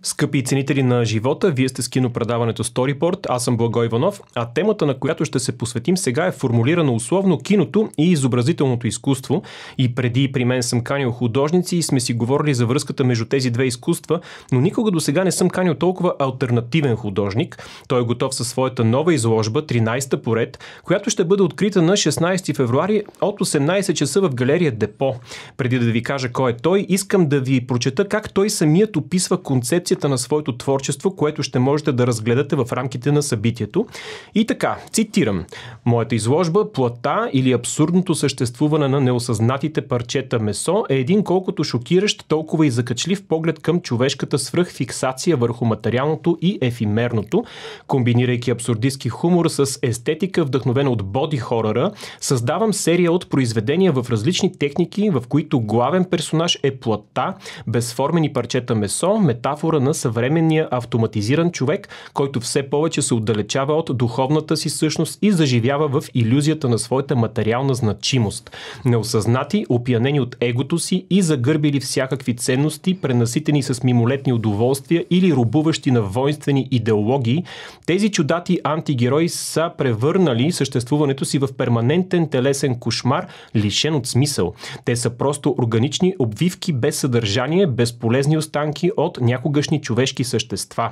Скъпи ценители на живота, вие сте с кинопредаването Storyport, аз съм Благой Иванов, а темата, на която ще се посветим сега, е формулирано условно киното и изобразителното изкуство. И преди при мен съм канил художници и сме си говорили за връзката между тези две изкуства, но никога до сега не съм канил толкова алтернативен художник. Той е готов със своята нова изложба, 13-та поред, която ще бъде открита на 16 февруари от 18 часа в галерия Депо. Преди да ви кажа кой е той, искам да ви прочета как той самият описва концепцията на своето творчество, което ще можете да разгледате в рамките на събитието. И така, цитирам: "Моята изложба, плътта или абсурдното съществуване на неосъзнатите парчета месо е един колкото шокиращ, толкова и закачлив поглед към човешката свръхфиксация върху материалното и ефимерното, комбинирайки абсурдистски хумор с естетика, вдъхновена от боди-хорора, създавам серия от произведения в различни техники, в които главен персонаж е плътта, безформени парчета месо, метафора на съвременния автоматизиран човек, който все повече се отдалечава от духовната си същност и заживява в илюзията на своята материална значимост. Неосъзнати, опиянени от егото си и загърбили всякакви ценности, пренаситени с мимолетни удоволствия или робуващи на воинствени идеологии, тези чудати антигерои са превърнали съществуването си в перманентен телесен кошмар, лишен от смисъл. Те са просто органични обвивки без съдържание, безполезни останки от някогашни човешки същества.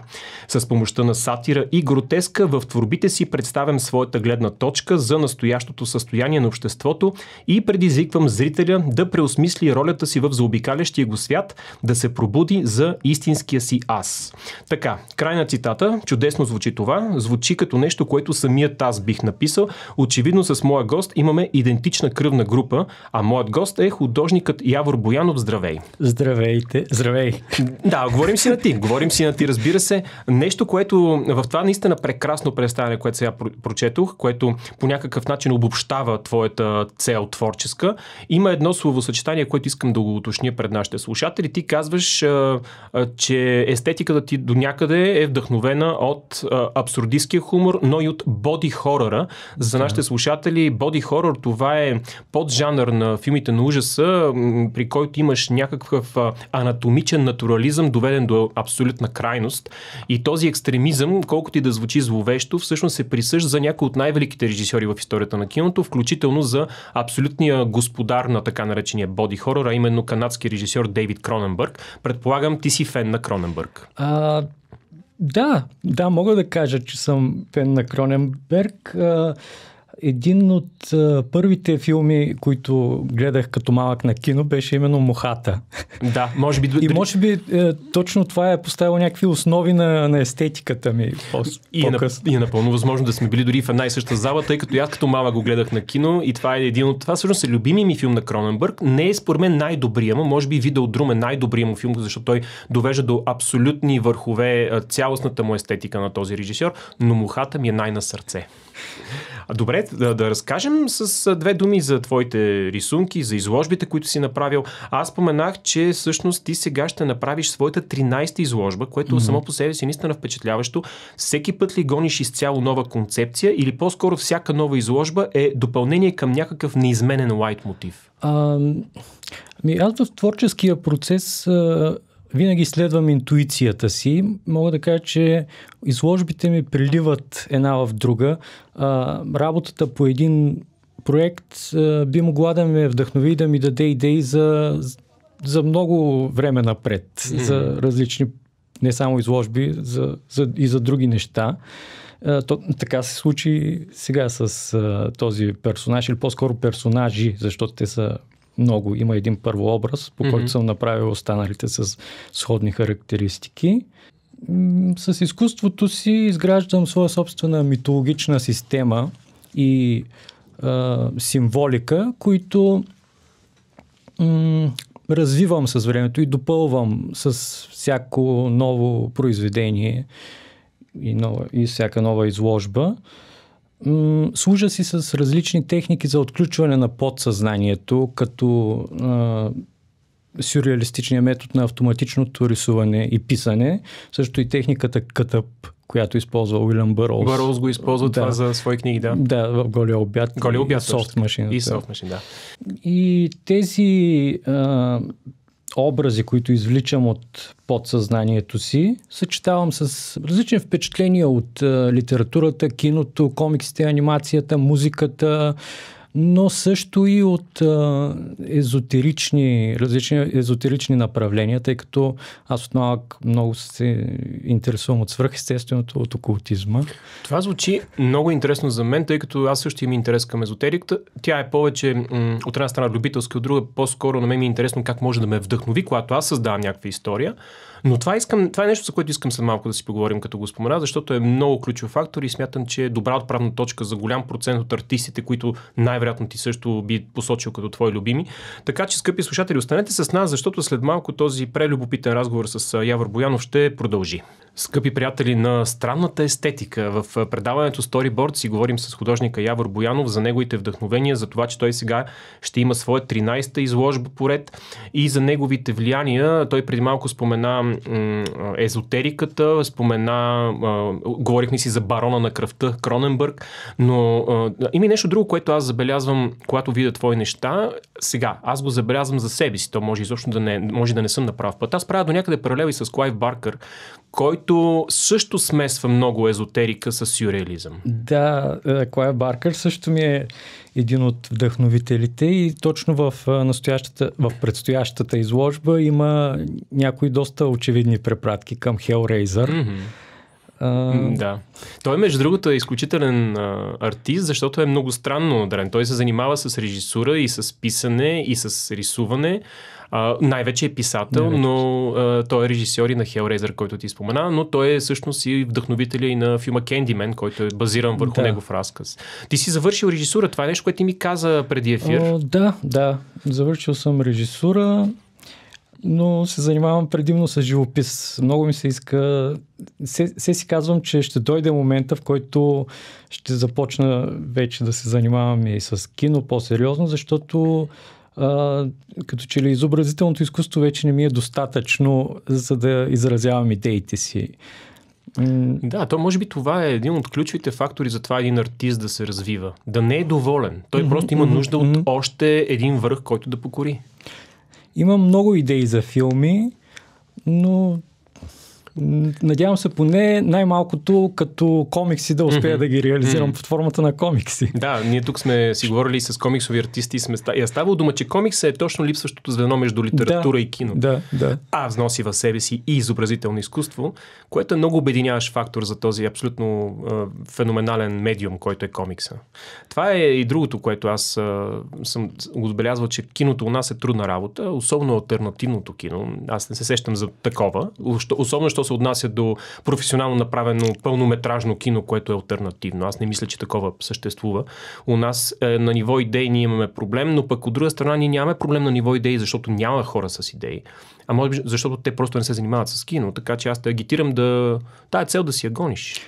С помощта на сатира и гротеска в творбите си представям своята гледна точка за настоящото състояние на обществото и предизвиквам зрителя да преосмисли ролята си в заобикалящия го свят, да се пробуди за истинския си аз." Така, край на цитата. Чудесно звучи това. Звучи като нещо, което самият аз бих написал. Очевидно с моя гост имаме идентична кръвна група, а моят гост е художникът Явор Боянов. Здравей! Здравейте! Здравей! Да, говорим си на ти, разбира се. Нещо, което в това наистина прекрасно представяне, което сега прочетох, което по някакъв начин обобщава твоята цел творческа. Има едно словосъчетание, което искам да го уточня пред нашите слушатели. Ти казваш, че естетиката ти до някъде е вдъхновена от абсурдистския хумор, но и от боди-хорора. За нашите слушатели, боди-хорор, това е поджанър на филмите на ужаса, при който имаш някакъв анатомичен натурализъм, доведен до абсолютна крайност. И този екстремизъм, колкото и да звучи зловещо, всъщност се присъжда за някои от най-великите режисьори в историята на киното, включително за абсолютния господар на така наречения боди хорор, а именно канадски режисьор Дейвид Кроненбърг. Предполагам, ти си фен на Кроненбърг. Да, мога да кажа, че съм фен на Кроненберг. Един от първите филми, които гледах като малък на кино, беше именно "Мухата". Да, може би. И може би точно това е поставило някакви основи на естетиката ми. И е напълно възможно да сме били дори в една и съща зала, тъй като аз като малък го гледах на кино и това е един от това. Всъщност е любимия ми филм на Кроненбърг. Не е според мен най-добрия му, може би Видеодрум е най-добрия му филм, защото той довежда до абсолютни върхове цялостната му естетика на този режисьор, но "Мухата" ми е най-на сърце. Добре, да разкажем с две думи за твоите рисунки, за изложбите, които си направил. Аз споменах, че всъщност ти сега ще направиш своята 13-та изложба, което само по себе си наистина впечатляващо. Всеки път ли гониш изцяло нова концепция или по-скоро всяка нова изложба е допълнение към някакъв неизменен лайтмотив? Аз в творческия процес винаги следвам интуицията си. Мога да кажа, че изложбите ми преливат една в друга. Работата по един проект би могла да ме вдъхнови и да ми даде идеи за много време напред. За различни, не само изложби, и за други неща. Така се случи сега с този персонаж, или по-скоро персонажи, защото те са много. Има един първообраз, по който съм направил останалите с сходни характеристики. С изкуството си изграждам своя собствена митологична система и символика, които развивам с времето и допълвам с всяко ново произведение и всяка нова изложба. Служа си с различни техники за отключване на подсъзнанието, като сюрреалистичния метод на автоматичното рисуване и писане, също и техниката Cut-Up, която използва Уилям Бърлс. Бърлс го използва това за свои книги, да. Да, в Голия обяд. Голия обяд. Soft Machine. И Soft Machine, да. И тези образи, които извличам от подсъзнанието си, съчетавам с различни впечатления от литературата, киното, комиксите, анимацията, музиката, но също и от различни езотерични направления, тъй като аз от малък много се интересувам от свръхестественото, от окултизма. Това звучи много интересно за мен, тъй като аз също имам интерес към езотериката. Тя е повече от една страна любителска, от друга по-скоро на мен ми е интересно как може да ме вдъхнови, когато аз създавам някаква история. Но това е нещо, за което искам след малко да си поговорим, като го спомена, защото е много ключов фактор и смятам, че е добра отправна точка за голям процент от артистите, които най-вероятно ти също би посочил като твои любими. Така че, скъпи слушатели, останете с нас, защото след малко този прелюбопитен разговор с Явор Боянов ще продължи. Скъпи приятели на странната естетика, в предаването Storyboard си говорим с художника Явор Боянов за неговите вдъхновения, за това, че той сега ще има своя 13-та изложба поред и за неговите влияния. Той преди малко спомена езотериката, говорихме си за барона на кръвта Кроненбърг, но има и нещо друго, което аз забелязвам, когато видя твои неща. Сега, аз го забелязвам за себе си, то може изобщо може да не съм на прав път. Аз правя до някъде паралели с Клайв Баркър, който също смесва много езотерика с сюрреализъм. Да, Клайв Баркър също ми е един от вдъхновителите и точно в предстоящата изложба има някои доста очевидни препратки към Hellraiser. Да. Той, между другото, е изключителен артист, защото е много странно ударен. Той се занимава с режисура и с писане и с рисуване. Най-вече е писател, но той е режисьор и на Hellraiser, който ти спомена, но той е всъщност и вдъхновителя и на филма Candyman, който е базиран върху негов разказ. Ти си завършил режисура, това е нещо, което ти ми каза преди ефир. Да, завършил съм режисура, но се занимавам предимно с живопис. Много ми се иска... Се си казвам, че ще дойде момента, в който ще започна вече да се занимавам и с кино по-сериозно, защото като че ли изобразителното изкуство вече не ми е достатъчно, за да изразявам идеите си. Да, то може би това е един от ключовите фактори за това един артист да се развива. Да не е доволен. Той просто има нужда от още един връх, който да покори. Имам много идеи за филми, но надявам се поне най-малкото като комикси да успея да ги реализирам под формата на комикси. Да, ние тук сме си говорили с комиксови артисти и е ставало дума, че комикса е точно липсващото звено между литература и кино. Да. А вноси в себе си и изобразително изкуство, което е много обединяващ фактор за този абсолютно феноменален медиум, който е комикса. Това е и другото, което аз съм отбелязвал, че киното у нас е трудна работа, особено алтернативното кино. Аз не се сещам за такова, особено що се отнася до професионално направено пълнометражно кино, което е алтернативно. Аз не мисля, че такова съществува. У нас на ниво идеи ние имаме проблем, но пък от друга страна ние нямаме проблем на ниво идеи, защото няма хора с идеи. А може би защото те просто не се занимават с кино. Така че аз те агитирам тая цел да си я гониш.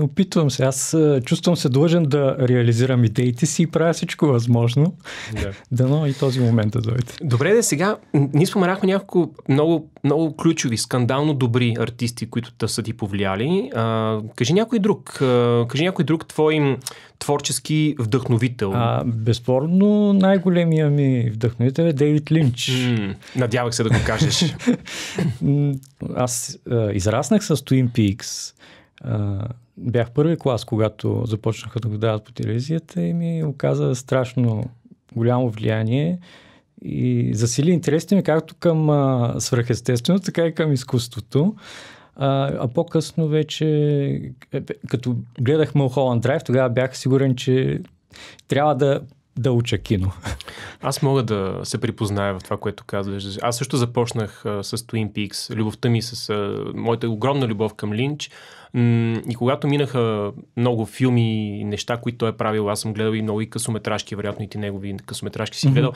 Опитвам се. Аз чувствам се длъжен да реализирам идеите си и правя всичко възможно. Дано и този момент да дойде. Добре, сега ние споменахме няколко много, много ключови, скандално добри артисти, които да са ти повлияли. Кажи някой друг твой творчески вдъхновител. Безспорно най-големия ми вдъхновител е Дейвид Линч. Надявах се да го кажеш. Аз израснах с Twin Peaks. Бях първи клас, когато започнаха да го дават по телевизията и ми оказа страшно голямо влияние и засили интересите ми както към свръхестествено, така и към изкуството. А по-късно вече, като гледах Mulholland Drive, тогава бях сигурен, че трябва да уча кино. Аз мога да се припозная в това, което казваш. Аз също започнах с Twin Peaks, любовта ми с моята огромна любов към Линч. И когато минаха много филми и неща, които той е правил, аз съм гледал и много и късометражки, вероятно и ти негови късометражки си гледал.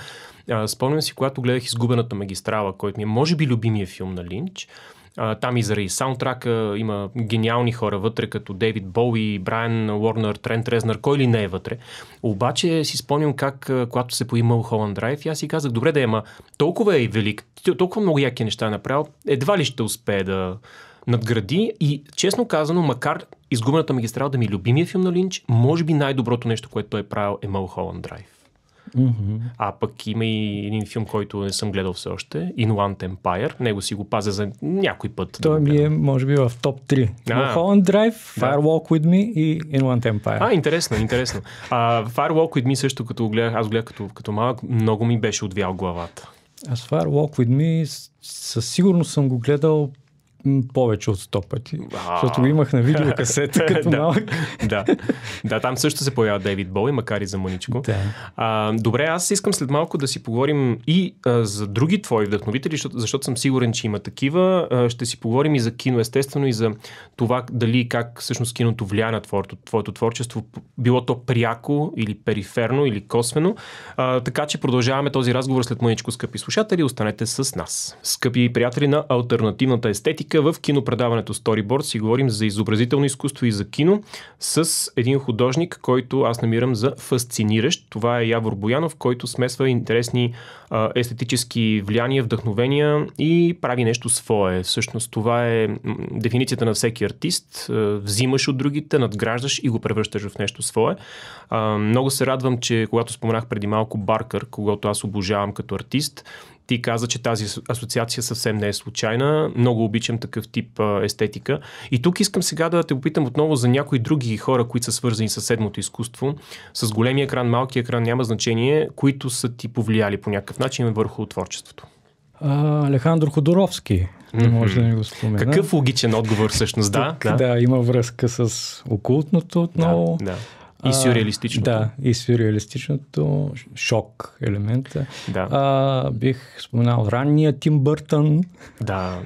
Спомням си, когато гледах Изгубената магистрала, който ми е може би любимия филм на Линч. Там и заради саундтрака има гениални хора вътре, като Дейвид Боуи, Брайан Уорнер, Трент Резнър, кой ли не е вътре. Обаче си спомням как, когато се появи Mulholland Drive, аз си казах, добре да ама толкова е велик, толкова много яки неща е направил, едва ли ще успее да надгради и честно казано, макар Изгубената магистрала да ми е любимия филм на Линч, може би най-доброто нещо, което той е правил е Mulholland Drive. А пък има и един филм, който не съм гледал все още, Inland Empire. Него си го пазя за някой път. Той ми е, може би, в топ 3. Mulholland Drive, Firewalk with Me и Inland Empire. Интересно. Firewalk with Me също, като го гледах, аз го гледах като малък, много ми беше отвял главата. Аз Firewalk with Me със сигурност съм го гледал повече от 100 пъти, защото го имах на видеокасета като малък. Да, там също се появява Дейвид Боуи, макар и за мъничко. Добре, аз искам след малко да си поговорим и за други твои вдъхновители, защото съм сигурен, че има такива. Ще си поговорим и за кино, естествено, и за това дали и как всъщност киното влияе на твоето творчество, било то пряко или периферно или косвено. Така че продължаваме този разговор след мъничко, скъпи слушатели. Останете с нас. Скъпи приятели на алтернативната естетика, в кинопредаването Storyboard си говорим за изобразително изкуство и за кино с един художник, който аз намирам за фасциниращ. Това е Явор Боянов, който смесва интересни естетически влияния, вдъхновения и прави нещо свое. Всъщност това е дефиницията на всеки артист. Взимаш от другите, надграждаш и го превръщаш в нещо свое. Много се радвам, че когато споменах преди малко Баркър, когато аз обожавам като артист, ти каза, че тази асоциация съвсем не е случайна. Много обичам такъв тип естетика. И тук искам сега да те попитам отново за някои други хора, които са свързани с седмото изкуство. С големия екран, малкия екран, няма значение, които са ти повлияли по някакъв начин върху творчеството. Алехандро Ходоровски. Може да не го спомена. Какъв логичен отговор всъщност, да, има връзка с окултното отново. Да. И сюрреалистичното. Да, и сюрреалистичното, шок елемента. Да. Бих споменал ранния Тим Бъртън. Да.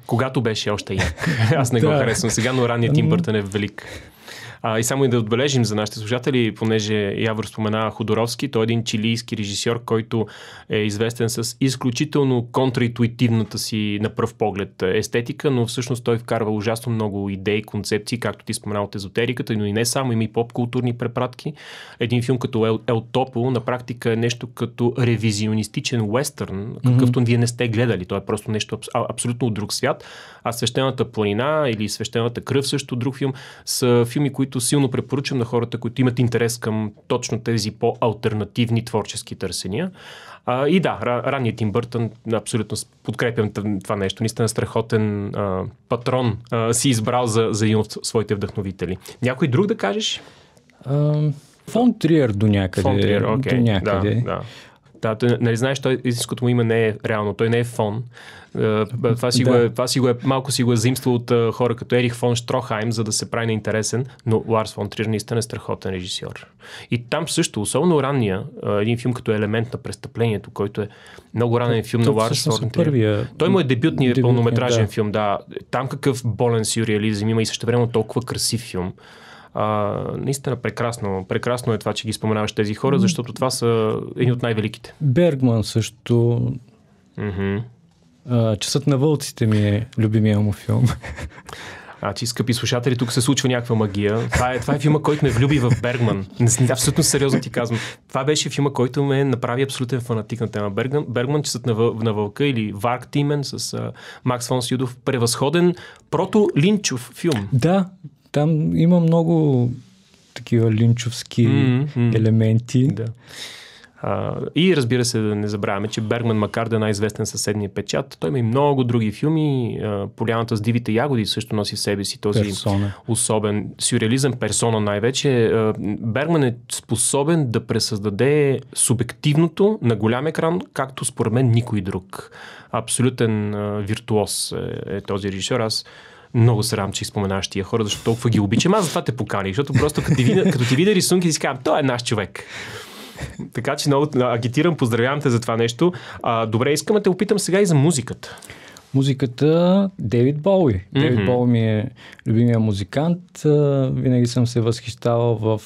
Когато беше още як. Аз не го харесвам сега, но ранният Тим Бъртън е велик. И само и да отбележим за нашите слушатели, понеже Явор спомена Ходоровски, той е един чилийски режисьор, който е известен с изключително контраинтуитивната си на пръв поглед естетика, но всъщност той вкарва ужасно много идеи, концепции, както ти спомена от езотериката, но и не само, има и поп-културни препратки. Един филм като Ел Топо на практика е нещо като ревизионистичен уестърн, какъвто вие не сте гледали. Той е просто нещо абсолютно от друг свят. А Свещената планина или Свещената кръв, също друг филм, са филми, които силно препоръчвам на хората, които имат интерес към точно тези по-алтернативни творчески търсения. И да, ранният Тим Бъртън, абсолютно подкрепям това нещо. Наистина страхотен патрон си избрал за един от своите вдъхновители. Някой друг да кажеш? Фон Триер до някъде. Фон Триер, окей. До някъде. Да, нали знаеш, истинското му име не е реално, той не е фон. Това си го е малко си го е заимство от хора като Ерих фон Штрохайм, за да се прави неинтересен, но Ларс фон Триер наистина е страхотен режисьор. И там също, особено ранния, един филм като Елемент на престъплението, който е много ранен филм на Ларс фон Триер. Той му е дебютният пълнометражен филм, да. Там какъв болен сюрреализъм има и същевременно толкова красив филм. Наистина прекрасно е това, че ги споменаваш тези хора, защото това са едни от най-великите. Бергман също. Часът на вълците ми е любимия му филм. Че, скъпи слушатели, тук се случва някаква магия. Това е филма, който ме влюби в Бергман. Абсолютно сериозно ти казвам. Това беше филма, който ме направи абсолютен фанатик на тема Бергман, Часът на вълка или Варк Тимен с Макс фон Сюдов. Превъзходен прото-линчов филм. Да, там има много такива линчовски елементи. Да. И разбира се, да не забравяме, че Бергман, макар да е най-известен със Седмия печат, той има и много други филми. Поляната с дивите ягоди също носи в себе си този особен сюрреализъм, персона най-вече. Бергман е способен да пресъздаде субективното на голям екран, както според мен никой друг. Абсолютен виртуоз е този режисьор. Аз много се радвам, че споменаваш тия хора, защото толкова ги обичам. Аз затова те поканих, защото просто като ти видя рисунки, си казвам, той е наш човек. Така че много агитирам, поздравявам те за това нещо. Добре, искам да те опитам сега и за музиката. Музиката Дейвид Боуи. Дейвид Боуи ми е любимия музикант. Винаги съм се възхищавал в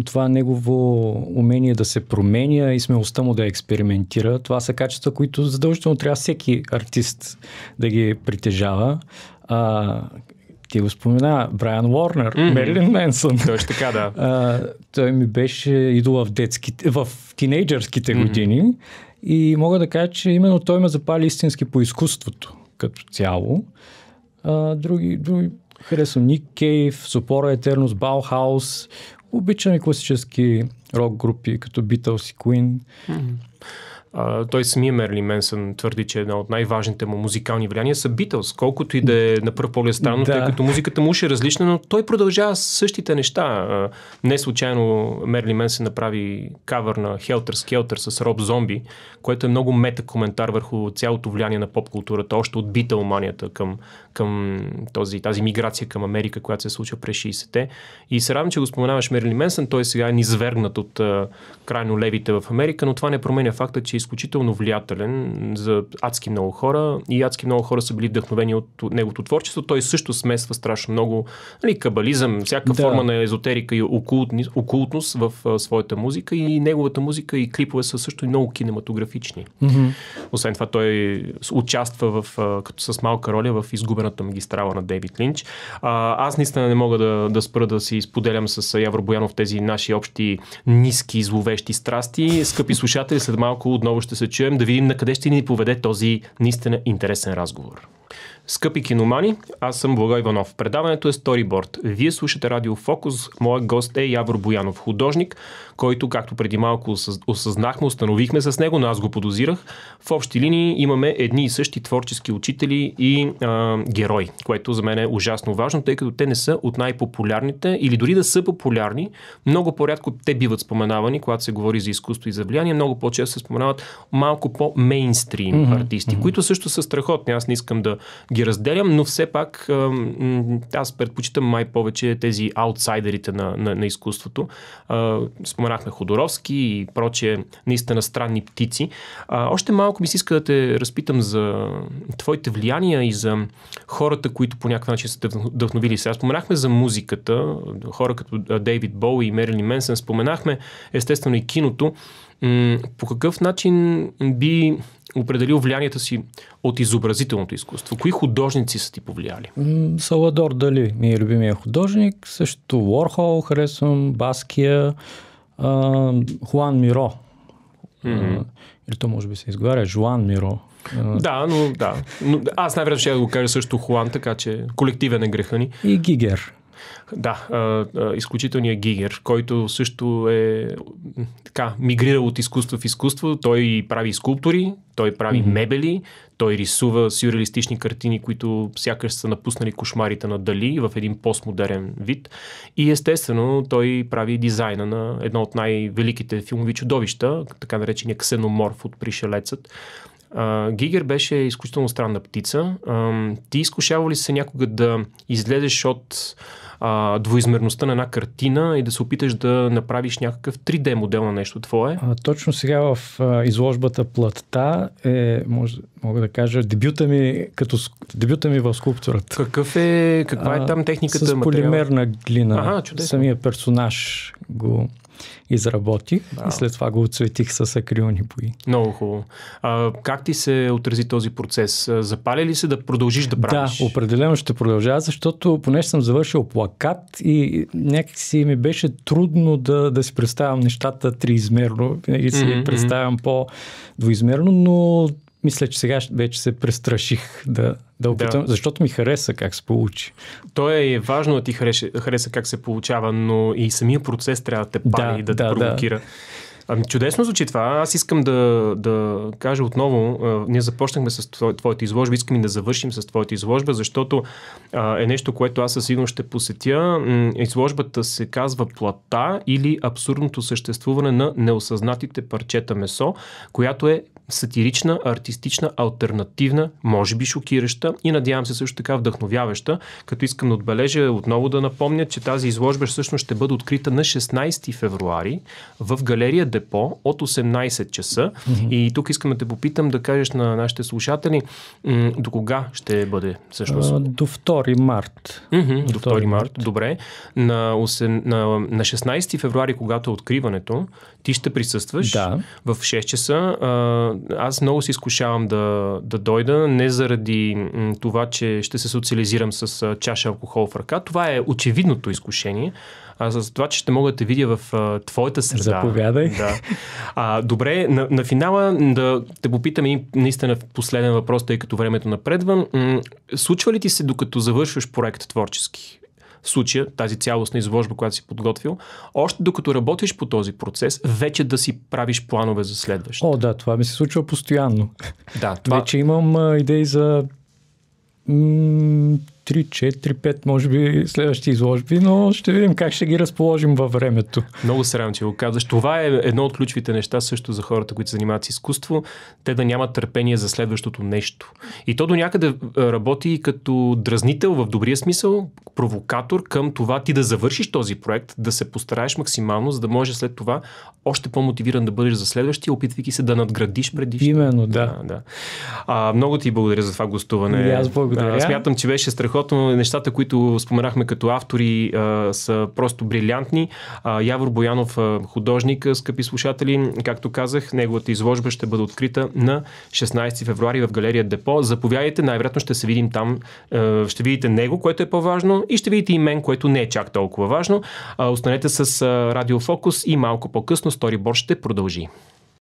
това негово умение да се променя и смелостта му да експериментира. Това са качества, които задължително трябва всеки артист да ги притежава. Ти го спомена, Брайан Уорнер, Мерилин Менсън. Точно така, да. Той ми беше идол в тинейджърските години и мога да кажа, че именно той ме запали истински по изкуството като цяло. Други харесвам Ник Кейв, Сопора Етернус, Баухаус, Обичам и класически рок групи, като Beatles и Queen. Той самия Мерлин Менсън твърди, че една от най-важните му музикални влияния са Beatles, колкото и да е на пръв поглед странно, тъй като музиката му е различна, но той продължава същите неща. Не случайно Мерлин Менсън направи кавър на Helter Skelter с Роб Зомби, което е много мета коментар върху цялото влияние на поп-културата, още от Битълманията към тази миграция към Америка, която се случва през 60-те. И се радвам, че го споменаваш Мерлин Менсън, той сега е низвергнат от крайно левите в Америка, но това не променя факта, че е изключително влиятелен за адски много хора и адски много хора са били вдъхновени от неговото творчество. Той също смесва страшно много кабализъм, всяка форма на езотерика и окултност в своята музика и неговата музика и клипове са също и много кинематографични. Освен това той участва като с малка роля в Изгубената магистрала на Дейвид Линч. Аз наистина не мога да спра да си споделям с Явор Боянов тези наши общи ниски зловещи страсти. Скъпи слушатели, след малко отново ще се чуем да видим на къде ще ни поведе този наистина интересен разговор. Скъпи киномани, аз съм Благой Иванов. Предаването е Storyboard. Вие слушате Радио Фокус. Моят гост е Явор Боянов, художник, който, както преди малко осъзнахме, установихме с него, но аз го подозирах. В общи линии имаме едни и същи творчески учители и герои, което за мен е ужасно важно, тъй като те не са от най-популярните или дори да са популярни, много по-рядко те биват споменавани, когато се говори за изкуство и за влияние, много по-често се споменават малко по-мейнстрим артисти, които също са страхотни. Аз не искам да ги разделям, но все пак аз предпочитам май повече тези аутсайдерите на изкуството. Споменахме Ходоровски и прочие наистина странни птици. Още малко ми се иска да те разпитам за твоите влияния и за хората, които по някакъв начин са те вдъхновили. Сега споменахме за музиката, хора като Дейвид Боуи и Мерлин Менсън, споменахме естествено и киното. По какъв начин би определил влиянията си от изобразителното изкуство? Кои художници са ти повлияли? Салвадор Дали ми е любимия художник, също Уорхол харесвам, Баския, Хуан Миро. Или то може би се изговаря Жуан Миро. Но аз най-вероятно ще да го кажа също Хуан, така че колективен е греха ни. И Гигер. Да, изключителният Гигер, който също е мигрирал от изкуство в изкуство. Той прави скулптури, той прави мебели, той рисува сюрреалистични картини, които сякаш са напуснали кошмарите на Дали в един постмодерен вид. И естествено той прави дизайна на едно от най-великите филмови чудовища, така наречения ксеноморф от Пришелецът. Гигер беше изключително странна птица. Ти изкушава ли се някога да излезеш от двоизмерността на една картина и да се опиташ да направиш някакъв 3D модел на нещо твое? Точно сега в изложбата Плътта мога да кажа, дебюта ми в скулптурата. Каква е там техниката? С полимерна глина. Самия персонаж го изработих и след това го отцветих с акрилни бои. Много хубаво. Как ти се отрази този процес? Запали ли се да продължиш да правиш? Да, определено ще продължа, защото понеже съм завършил плакат и някакси ми беше трудно да си представям нещата триизмерно. Винаги си представям по-двоизмерно, но мисля, че сега вече се престраших да опитам, защото ми хареса как се получи. То е важно да ти хареса как се получава, но и самия процес трябва да те пали, да те провокира. Чудесно звучи това. Аз искам да кажа отново, ние започнахме с твоята изложба, искам и да завършим с твоята изложба, защото е нещо, което аз със сигурност ще посетя. Изложбата се казва Плътта или абсурдното съществуване на неосъзнатите парчета месо, която е сатирична, артистична, алтернативна, може би шокираща и надявам се също така вдъхновяваща, като искам да отбележа, отново да напомня, че тази изложба всъщност ще бъде открита на 16 февруари в галерия Депо от 18 часа. И тук искам да те попитам да кажеш на нашите слушатели до кога ще бъде всъщност? До 2 март. До 2 март, добре. На 16 февруари, когато е откриването, ти ще присъстваш в 6 часа. Аз много се изкушавам да дойда, не заради това, че ще се социализирам с чаша алкохол в ръка. Това е очевидното изкушение. За това, че ще мога да те видя в твоята среда. Заповядай. Да. Добре, на финала да те попитам и наистина последен въпрос, тъй като времето напредва. Случва ли ти се, докато завършваш проект творчески, в случая тази цялостна изложба, която си подготвил, още докато работиш по този процес, вече да си правиш планове за следващото. О, да, това ми се случва постоянно. Да, това... Вече имам идеи за 3, 4, 5, може би следващи изложби, но ще видим как ще ги разположим във времето. Много се радвам, че го казваш. Това е едно от ключовите неща също за хората, които се занимават с изкуство, те да нямат търпение за следващото нещо. И то до някъде работи като дразнител в добрия смисъл, провокатор към това ти да завършиш този проект, да се постараеш максимално, за да може след това още по-мотивиран да бъдеш за следващия, опитвайки се да надградиш предишния. Именно, да. Много ти благодаря за това гостуване. И аз благодаря. Смятам, че беше страхотно. Нещата, които споменахме като автори, са просто брилянтни. Явор Боянов, художник, скъпи слушатели, както казах, неговата изложба ще бъде открита на 16 февруари в галерия Депо. Заповядайте, най-вероятно ще се видим там. Ще видите него, което е по-важно, и ще видите и мен, което не е чак толкова важно. Останете с Радио Фокус и малко по-късно Storyboard ще продължи.